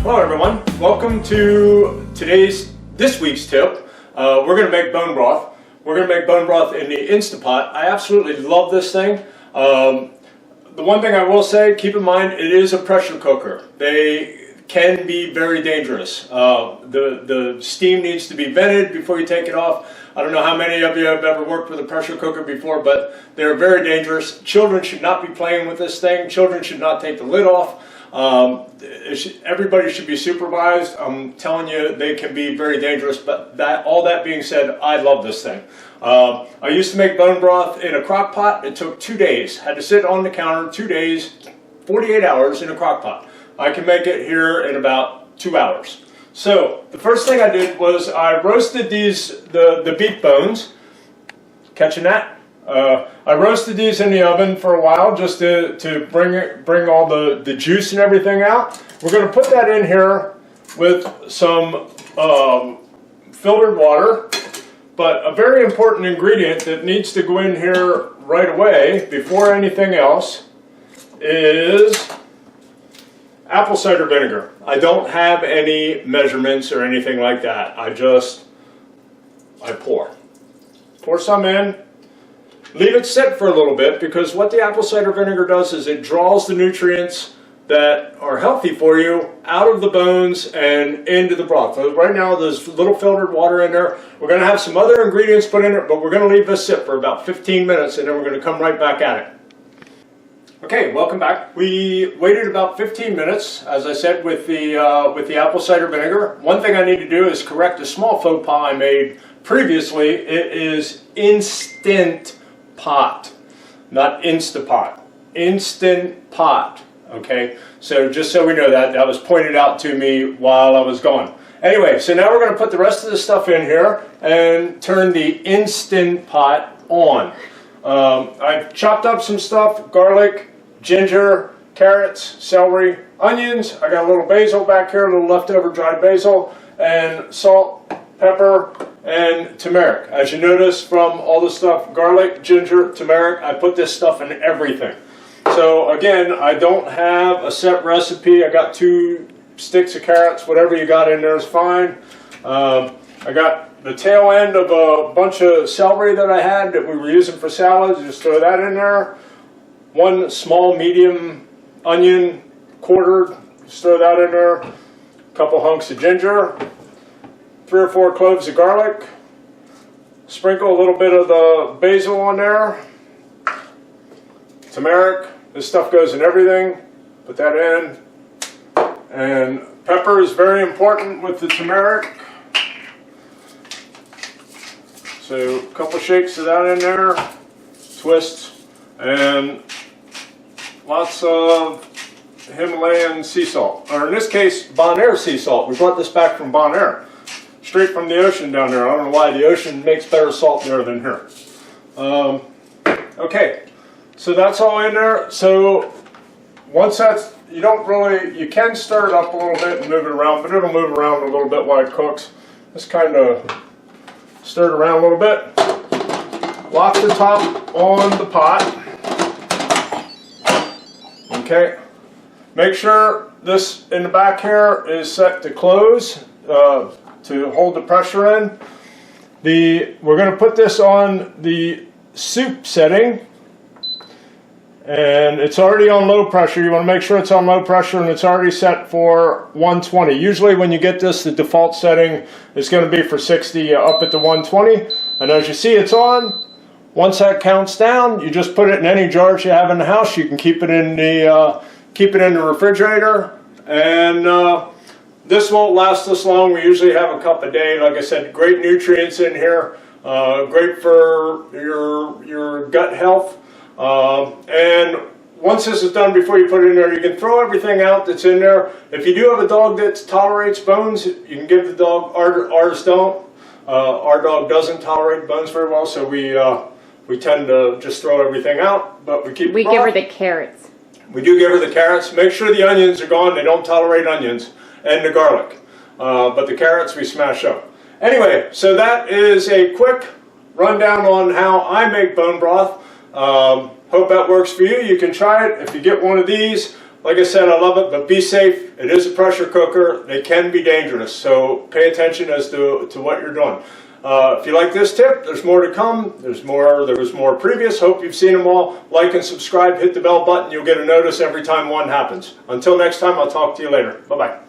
Hello everyone, welcome to this week's tip. We're going to make bone broth. We're going to make bone broth in the Instapot. I absolutely love this thing. The one thing I will say, keep in mind, it is a pressure cooker. They can be very dangerous. The steam needs to be vented before you take it off. I don't know how many of you have ever worked with a pressure cooker before, but they're very dangerous. Children should not be playing with this thing. Children should not take the lid off. Everybody should be supervised. I'm telling you, they can be very dangerous, but all that being said, I love this thing. I used to make bone broth in a crock pot. It took 2 days. Had to sit on the counter 2 days, 48 hours in a crock pot. I can make it here in about 2 hours. So the first thing I did was I roasted the beef bones. Catching that? I roasted these in the oven for a while just to bring all the juice and everything out. We're going to put that in here with some filtered water. But a very important ingredient that needs to go in here right away before anything else is apple cider vinegar. I don't have any measurements or anything like that. I pour some in. Leave it sit for a little bit, because what the apple cider vinegar does is it draws the nutrients that are healthy for you out of the bones and into the broth. So right now there's a little filtered water in there. We're going to have some other ingredients put in it, but we're going to leave this sit for about 15 minutes and then we're going to come right back at it. Okay, welcome back. We waited about 15 minutes, as I said, with the apple cider vinegar. One thing I need to do is correct a small faux pas I made previously. It is Instant Pot, not Instapot. Instant Pot. Okay, so just so we know that was pointed out to me while I was gone. Anyway, so now we're going to put the rest of the stuff in here and turn the Instant Pot on. I've chopped up some stuff: garlic, ginger, carrots, celery, onions. I got a little basil back here, a little leftover dried basil, and salt, pepper, and turmeric. As you notice from all the stuff, garlic, ginger, turmeric, I put this stuff in everything. So again, I don't have a set recipe. I got 2 sticks of carrots. Whatever you got in there is fine. I got the tail end of a bunch of celery that I had that we were using for salads. Just throw that in there. 1 small medium onion, quartered. Just throw that in there. A couple hunks of ginger. 3 or 4 cloves of garlic. Sprinkle a little bit of the basil on there. Turmeric. This stuff goes in everything. Put that in. And pepper is very important with the turmeric. So a couple shakes of that in there. Twist. And lots of Himalayan sea salt. Or in this case, Bonaire sea salt. We brought this back from Bonaire. Straight from the ocean down there. I don't know why. The ocean makes better salt there than here. Okay. So that's all in there. So once that's, you can stir it up a little bit and move it around, but it'll move around a little bit while it cooks. Just kind of stir it around a little bit. Lock the top on the pot. Okay. Make sure this in the back here is set to close to hold the pressure in. We're going to put this on the soup setting. And it's already on low pressure. You want to make sure it's on low pressure, and it's already set for 120. Usually when you get this, the default setting is going to be for 60 up at the 120. And as you see, it's on. Once that counts down, you just put it in any jars you have in the house. You can keep it in the refrigerator. And this won't last this long. We usually have a cup a day. Like I said, great nutrients in here. Great for your gut health. And once this is done, before you put it in there, you can throw everything out that's in there. If you do have a dog that tolerates bones, you can give the dog. Ours don't. Our dog doesn't tolerate bones very well, so we tend to just throw everything out. But we give her the carrots. We do give her the carrots. Make sure the onions are gone. They don't tolerate onions, and the garlic. But the carrots we smash up. Anyway, so that is a quick rundown on how I make bone broth. Hope that works for you. You can try it. If you get one of these, Like I said, I love it, but be safe. It is a pressure cooker. They can be dangerous, so pay attention as to what you're doing. If you like this tip, there's more to come. There was more previous. Hope you've seen them all. Like and subscribe. Hit the bell button. You'll get a notice every time one happens. Until next time, I'll talk to you later. Bye-bye.